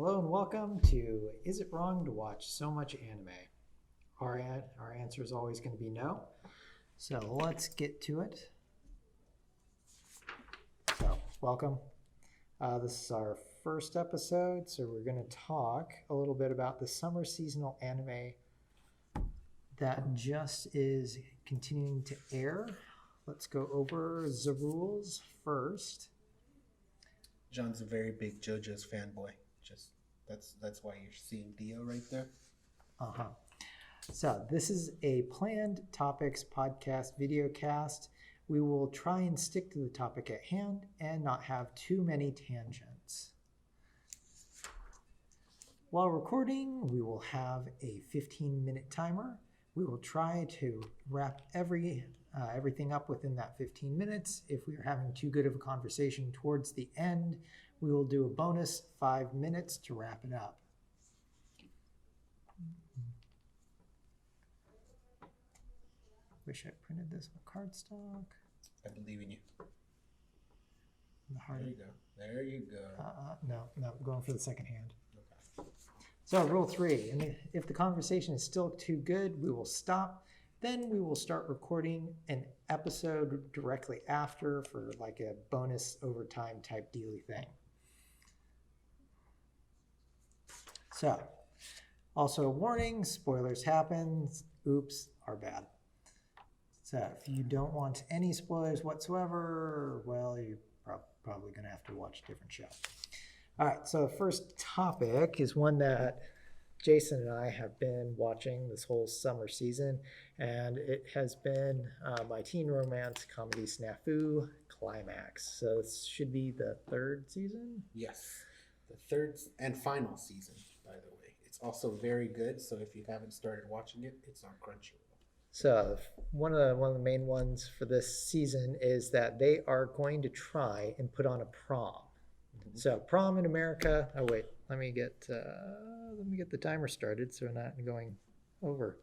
Hello and welcome to Is It Wrong to Watch So Much Anime? Our answer is always going to be no. So let's get to it. So, welcome. This is our first episode, so we're going to talk a little bit about the summer seasonal anime that just is continuing to air. Let's go over the rules first. John's a very big JoJo's fanboy. That's why you're seeing Dio right there. So this is a planned topics podcast video cast. We will try and stick to the topic at hand and not have too many tangents. While recording, we will have a 15-minute timer. We will try to wrap everything up within that 15 minutes. If we are having too good of a conversation towards the end, we will do a bonus 5 minutes to wrap it up. Wish I printed this with cardstock. I believe in you. There you go. There you go. No, I'm going for the second hand. Okay. So rule 3, and if the conversation is still too good, we will stop. Then we will start recording an episode directly after for like a bonus overtime type dealy thing. So, also a warning, spoilers happen, oops, are bad. So if you don't want any spoilers whatsoever, well, you're probably going to have to watch a different show. All right, so the first topic is one that Jason and I have been watching this whole summer season, and it has been my teen romance comedy snafu climax. So this should be the 3rd season? Yes, the 3rd and final season, by the way. It's also very good, so if you haven't started watching it, it's on Crunchyroll. So one of the main ones for this season is that they are going to try and put on a prom. Mm-hmm. So prom in America. Oh wait, let me get the timer started so we're not going over.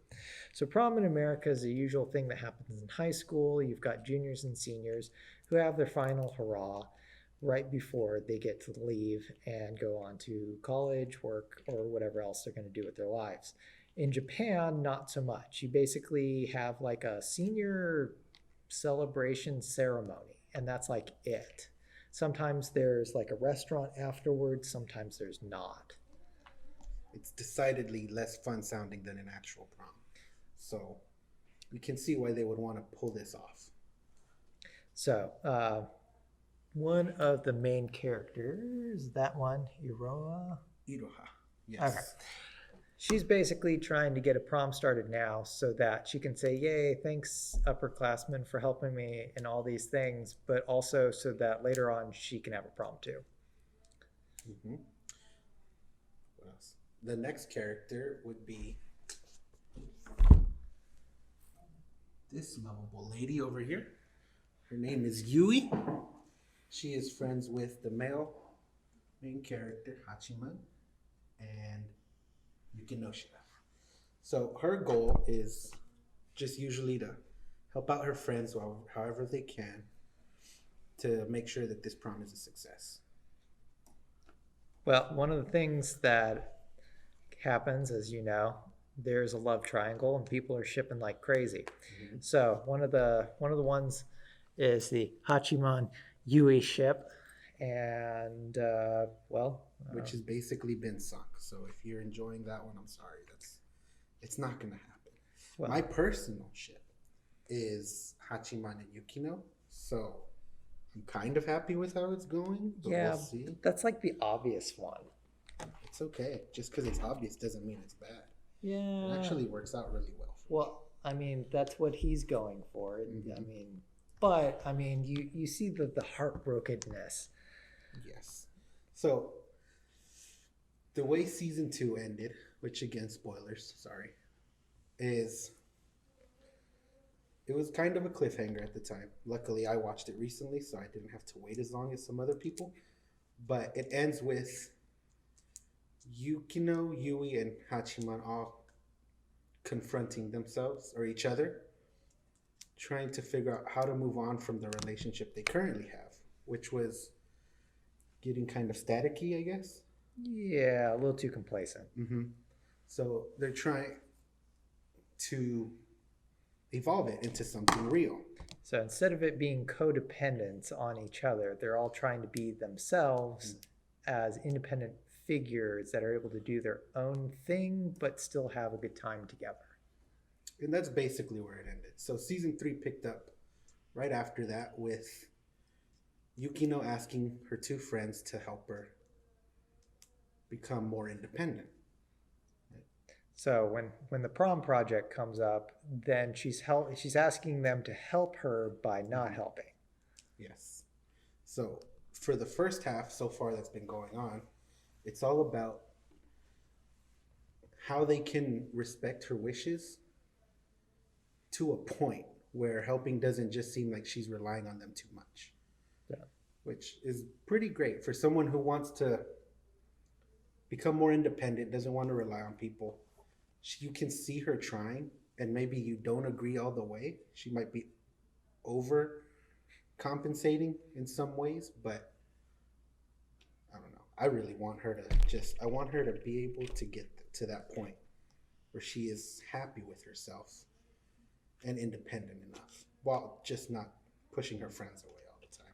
So prom in America is the usual thing that happens in high school. You've got juniors and seniors who have their final hurrah right before they get to leave and go on to college, work, or whatever else they're going to do with their lives. In Japan, not so much. You basically have like a senior celebration ceremony, and that's like it. Sometimes there's like a restaurant afterwards, sometimes there's not. It's decidedly less fun sounding than an actual prom. So you can see why they would want to pull this off. So one of the main characters, that one, Iroha, yes. Okay. She's basically trying to get a prom started now so that she can say, yay, thanks upperclassmen for helping me in all these things, but also so that later on she can have a prom too. Mm-hmm. What else? The next character would be this lovable lady over here. Her name is Yui. She is friends with the main character, Hachiman, and Yukinoshita. So her goal is just usually to help out her friends however they can to make sure that this prom is a success. Well, one of the things that happens, as you know, there's a love triangle and people are shipping like crazy. Mm-hmm. So one of the ones is the Hachiman Yui ship, and which has basically been sunk. So if you're enjoying that one, I'm sorry, it's not gonna happen. Well, my personal ship is Hachiman and Yukino, so I'm kind of happy with how it's going, but we'll see. That's like the obvious one. It's okay. Just because it's obvious doesn't mean it's bad. Yeah, it actually works out really well. Well, I mean, that's what he's going for. Mm-hmm. I mean, you see the heartbrokenness. Yes. So the way season 2 ended, which again, spoilers, sorry, is it was kind of a cliffhanger at the time. Luckily, I watched it recently, so I didn't have to wait as long as some other people. But it ends with Yukino, Yui, and Hachiman all confronting themselves or each other, trying to figure out how to move on from the relationship they currently have, which was getting kind of staticky, I guess. Yeah, a little too complacent. So they're trying to evolve it into something real. So instead of it being codependent on each other, they're all trying to be themselves as independent figures that are able to do their own thing but still have a good time together. And that's basically where it ended. So season 3 picked up right after that with Yukino asking her 2 friends to help her become more independent. So when the prom project comes up, then she's asking them to help her by not helping. Yes. So for the first half so far that's been going on, it's all about how they can respect her wishes to a point where helping doesn't just seem like she's relying on them too much. Yeah. Which is pretty great for someone who wants to become more independent, doesn't want to rely on people. You can see her trying, and maybe you don't agree all the way. She might be over compensating in some ways, but I don't know. I really want her I want her to be able to get to that point where she is happy with herself and independent enough while just not pushing her friends away all the time.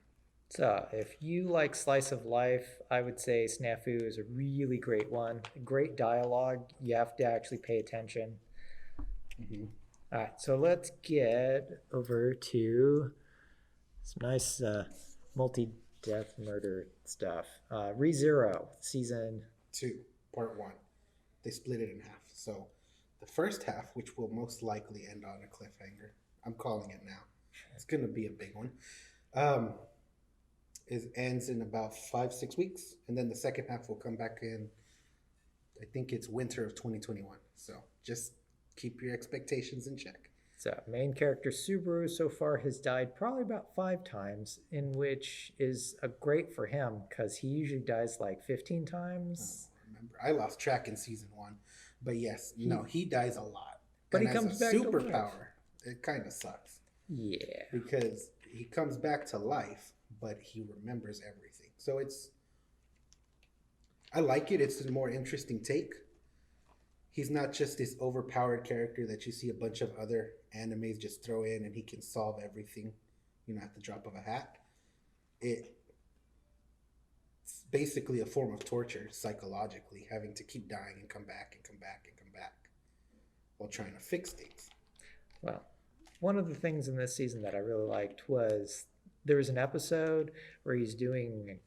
So if you like slice of life, I would say Snafu is a really great one. Great dialogue. You have to actually pay attention. All right, so let's get over to some nice multi-death murder stuff. ReZero, season 2, part 1. They split it in half. So the first half, which will most likely end on a cliffhanger, I'm calling it now. It's going to be a big one. Ends in about 5-6 weeks, and then the second half will come back in. I think it's winter of 2021. So just keep your expectations in check. So main character Subaru so far has died probably about 5 times, in which is a great for him because he usually dies like 15 times. Remember, I lost track in season 1, but yes, he dies a lot. But and he comes as a back superpower. It kind of sucks. Yeah, because he comes back to life, but he remembers everything. So I like it. It's a more interesting take. He's not just this overpowered character that you see a bunch of other animes just throw in and he can solve everything, at the drop of a hat. It's basically a form of torture psychologically, having to keep dying and come back and come back and come back while trying to fix things. Well, one of the things in this season that I really liked was there was an episode where he's doing,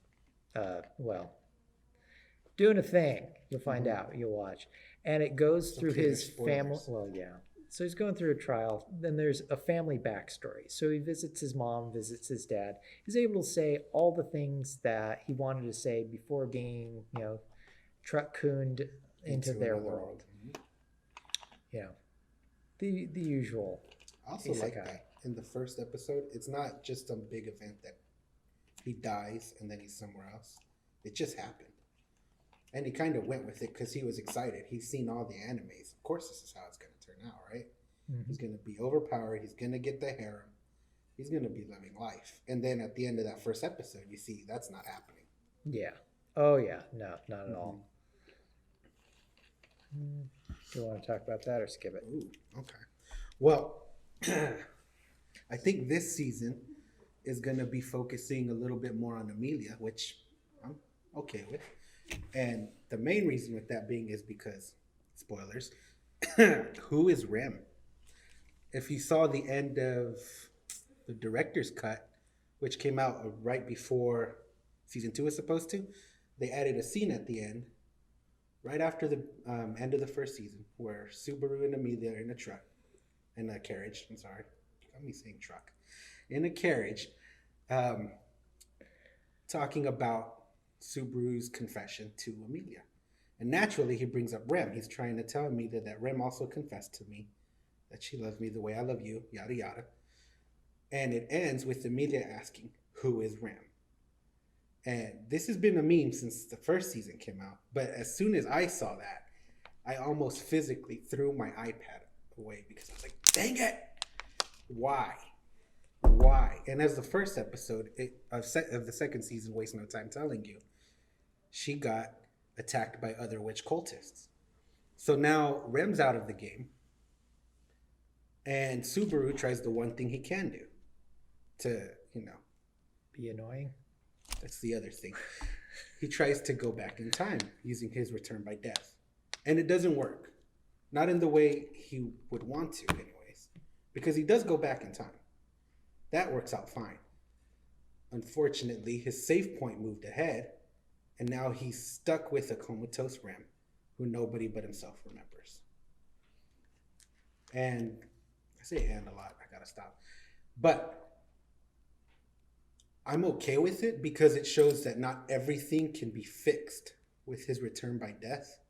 doing a thing. You'll find out. You'll watch. And it goes through his family. Well, yeah. So he's going through a trial. Then there's a family backstory. So he visits his mom, visits his dad. He's able to say all the things that he wanted to say before being, truck-cooned into their world. The usual. I also like that in the first episode. It's not just some big event that he dies and then he's somewhere else. It just happened. And he kind of went with it because he was excited. He's seen all the animes. Of course, this is how it's going to turn out, right? Mm-hmm. He's going to be overpowered. He's going to get the harem. He's going to be living life. And then at the end of that first episode, you see that's not happening. Yeah. Oh, yeah. No, not at all. Do you want to talk about that or skip it? Ooh, okay. Well, I think this season is going to be focusing a little bit more on Amelia, which I'm okay with. And the main reason with that being is because, spoilers, who is Rem? If you saw the end of the director's cut, which came out right before season 2 is supposed to, they added a scene at the end, right after the end of the first season, where Subaru and Amelia are in a truck, in a carriage, I'm sorry, got me saying truck, in a carriage, talking about Subaru's confession to Amelia. And naturally, he brings up Rem. He's trying to tell Amelia that Rem also confessed to me, that she loves me the way I love you, yada, yada. And it ends with Amelia asking, who is Rem? And this has been a meme since the first season came out. But as soon as I saw that, I almost physically threw my iPad away because I was like, dang it! Why? And as the first episode of the second season wastes no time telling you, she got attacked by other witch cultists. So now Rem's out of the game, and Subaru tries the one thing he can do to, Be annoying. that's the other thing. He tries to go back in time using his return by death. And it doesn't work. Not in the way he would want to, anyways. Because he does go back in time. That works out fine. Unfortunately, his save point moved ahead, and now he's stuck with a comatose Rem who nobody but himself remembers. And I say and a lot, I gotta stop. But I'm okay with it because it shows that not everything can be fixed with his return by death.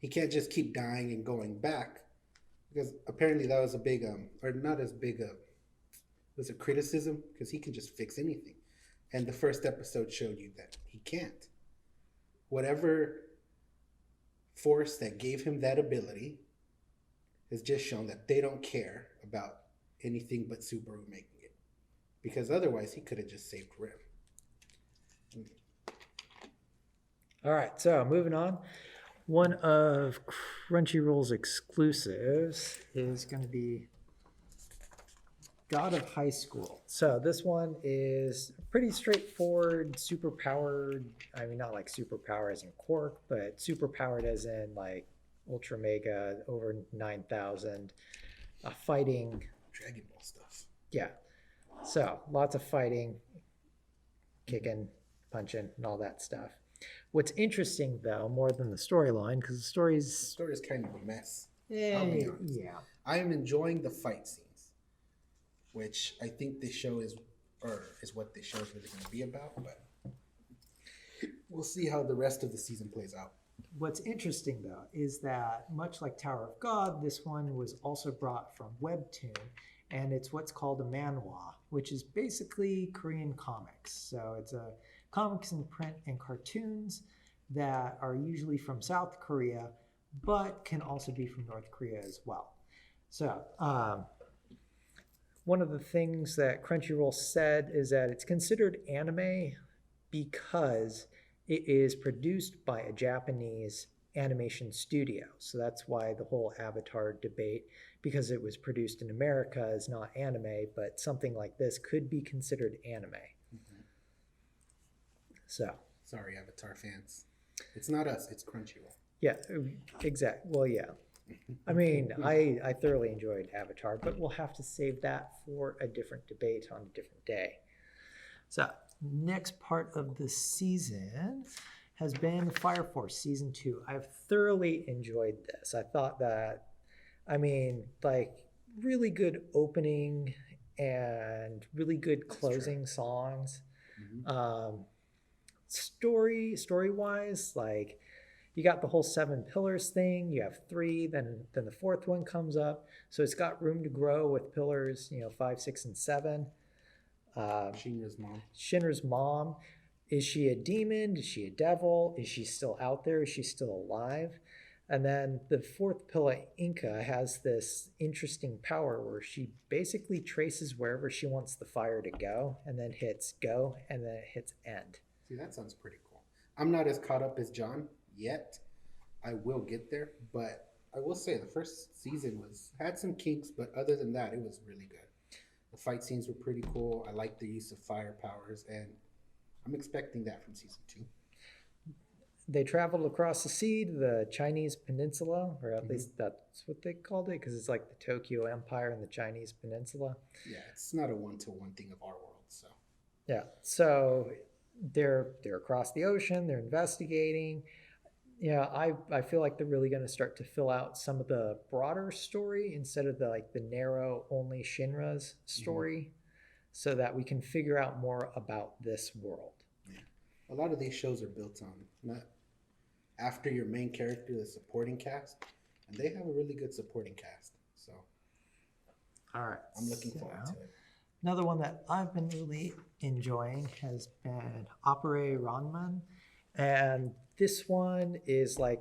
He can't just keep dying and going back, because apparently that was a big, or not as big a, was a criticism, because he can just fix anything. And the first episode showed you that he can't. Whatever force that gave him that ability has just shown that they don't care about anything but Subaru making it. Because otherwise he could have just saved Rim. All right, so moving on. One of Crunchyroll's exclusives is going to be God of High School. So this one is pretty straightforward, super powered. I mean, not like super power as in Quark, but super powered as in like Ultra Mega, over 9,000. Fighting. Dragon Ball stuff. Yeah. So lots of fighting, kicking, punching, and all that stuff. What's interesting, though, more than the storyline, because the story is kind of a mess. I'll be honest. Yeah. I am enjoying the fight scenes, which I think this show is what this show is really going to be about. But we'll see how the rest of the season plays out. What's interesting, though, is that much like Tower of God, this one was also brought from Webtoon, and it's what's called a manhwa, which is basically Korean comics. So it's a comics in print and cartoons that are usually from South Korea, but can also be from North Korea as well. So one of the things that Crunchyroll said is that it's considered anime because it is produced by a Japanese animation studio. So that's why the whole Avatar debate, because it was produced in America, is not anime, but something like this could be considered anime. Mm-hmm. So. Sorry, Avatar fans. It's not us, it's Crunchyroll. Yeah, exactly. Well, yeah. I mean, I thoroughly enjoyed Avatar, but we'll have to save that for a different debate on a different day. So, next part of the season has been Fire Force Season 2. I've thoroughly enjoyed this. I thought that, like, really good opening and really good closing songs. Mm-hmm. Story-wise, like, you got the whole 7 pillars thing. You have 3, then the 4th one comes up. So it's got room to grow with pillars, 5, 6, and 7. Shinra's mom. Is she a demon? Is she a devil? Is she still out there? Is she still alive? And then the 4th pillar, Inca, has this interesting power where she basically traces wherever she wants the fire to go, and then hits go, and then it hits end. See, that sounds pretty cool. I'm not as caught up as John yet. I will get there, but I will say the first season had some kinks, but other than that, it was really good. The fight scenes were pretty cool. I like the use of fire powers, and I'm expecting that from season 2. They traveled across the sea to the Chinese peninsula, or at least that's what they called it, because it's like the Tokyo Empire and the Chinese peninsula. Yeah, it's not a one-to-one thing of our world, so. Yeah, so they're across the ocean, they're investigating. Yeah, I feel like they're really going to start to fill out some of the broader story instead of the narrow only Shinra's story, so that we can figure out more about this world. Yeah, a lot of these shows are built on not after your main character, the supporting cast, and they have a really good supporting cast. So, all right, I'm looking forward to it. Another one that I've been really enjoying has been Opere Ranman, and this one is like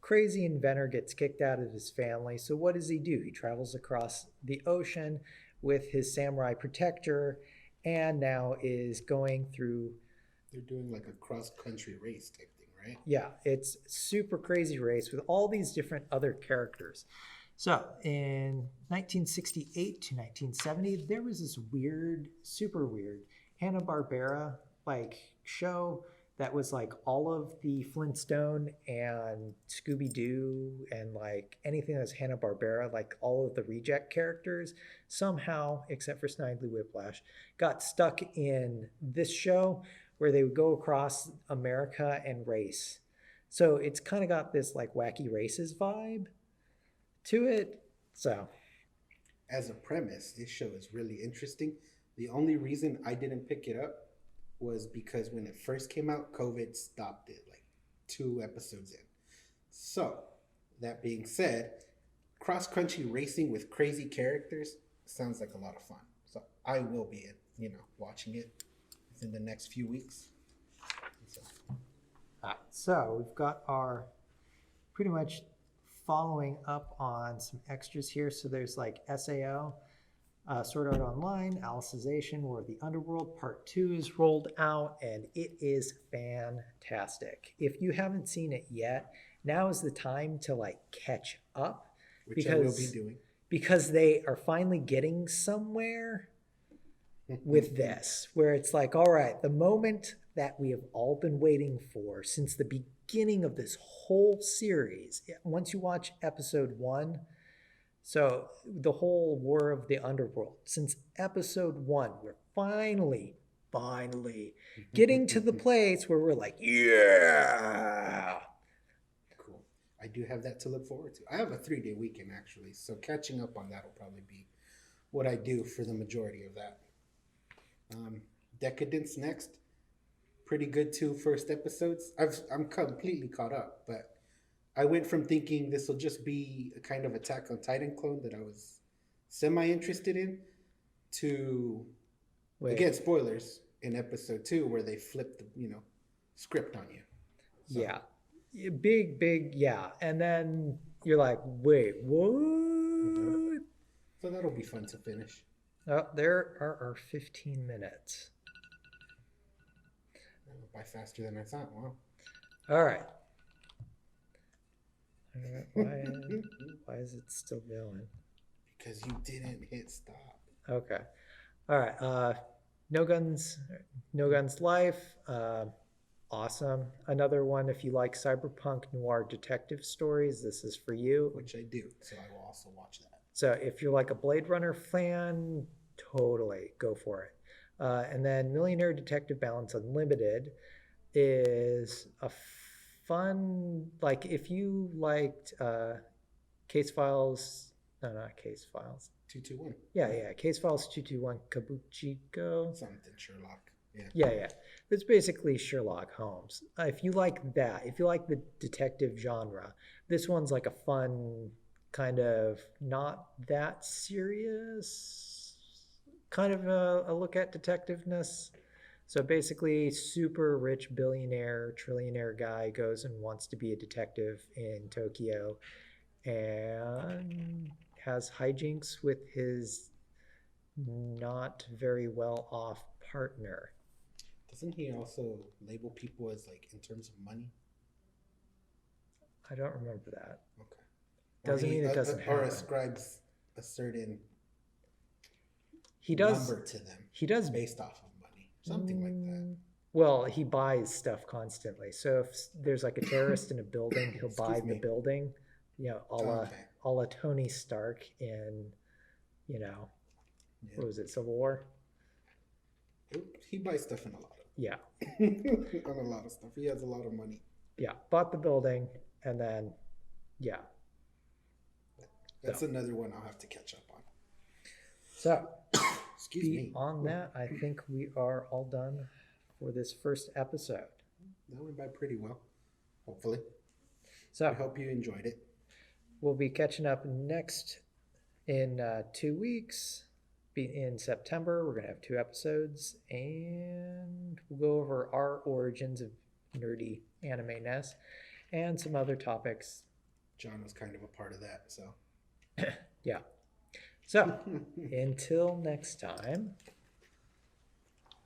crazy inventor gets kicked out of his family. So what does he do? He travels across the ocean with his samurai protector, and now is going through. They're doing like a cross-country race type thing, right? Yeah, it's super crazy race with all these different other characters. So in 1968 to 1970, there was this weird, super weird Hanna-Barbera like show that was like all of the Flintstone and Scooby-Doo and like anything that's Hanna-Barbera, like all of the reject characters, somehow, except for Snidely Whiplash, got stuck in this show where they would go across America and race. So it's kind of got this like wacky races vibe to it. So As a premise, this show is really interesting. The only reason I didn't pick it up was because when it first came out, COVID stopped it like 2 episodes in. So, that being said, cross country racing with crazy characters sounds like a lot of fun. So, I will be, watching it within the next few weeks. so we've got our pretty much following up on some extras here. So there's like SAO, Sword Art Online, Alicization, War of the Underworld, Part 2 is rolled out, and it is fantastic. If you haven't seen it yet, now is the time to like catch up. Which I will be doing. Because they are finally getting somewhere with this, where it's like, all right, the moment that we have all been waiting for since the beginning of this whole series, once you watch episode 1, so the whole War of the Underworld, since episode 1, we're finally getting to the place where we're like, yeah. Cool. I do have that to look forward to. I have a 3-day weekend actually, so catching up on that will probably be what I do for the majority of that. Decadence next. Pretty good 2 first episodes. I'm completely caught up, but I went from thinking this will just be a kind of Attack on Titan clone that I was semi-interested in to, again, spoilers, in episode 2 where they flipped the, script on you. So. Yeah. Big, yeah. And then you're like, wait, what? Mm-hmm. So that'll be fun to finish. Oh, there are our 15 minutes. By faster than I thought. Wow. All right. Why is it still going? Because you didn't hit stop. Okay. All right. No Guns Life. Awesome. Another one, if you like cyberpunk noir detective stories, this is for you. Which I do, so I will also watch that. So if you're like a Blade Runner fan, totally go for it. And then Millionaire Detective Balance Unlimited is a fun, like if you liked Case Files, no, not Case Files. 221. Yeah. Case Files 221 Kabuchiko. Something Sherlock. Yeah. It's basically Sherlock Holmes. If you like that, if you like the detective genre, this one's like a fun, kind of not that serious, kind of a look at detectiveness. So basically, super rich billionaire, trillionaire guy goes and wants to be a detective in Tokyo and has hijinks with his not very well off partner. Doesn't he also label people as like in terms of money? I don't remember that. Okay. Doesn't mean it doesn't happen. Or ascribes a certain number to them. He does based off of money, something like that. Well, he buys stuff constantly. So if there's like a terrorist in a building, he'll buy the building. A la Tony Stark in, what was it, Civil War? He buys stuff in a lot of. Yeah. On a lot of stuff. He has a lot of money. Yeah, bought the building, and then, yeah. That's another one I'll have to catch up on. So, excuse me. On that, I think we are all done for this first episode. That went by pretty well, hopefully. So, I hope you enjoyed it. We'll be catching up next in 2 weeks. In September, we're going to have 2 episodes, and we'll go over our origins of nerdy anime-ness and some other topics. John was kind of a part of that, so. Yeah. So, until next time.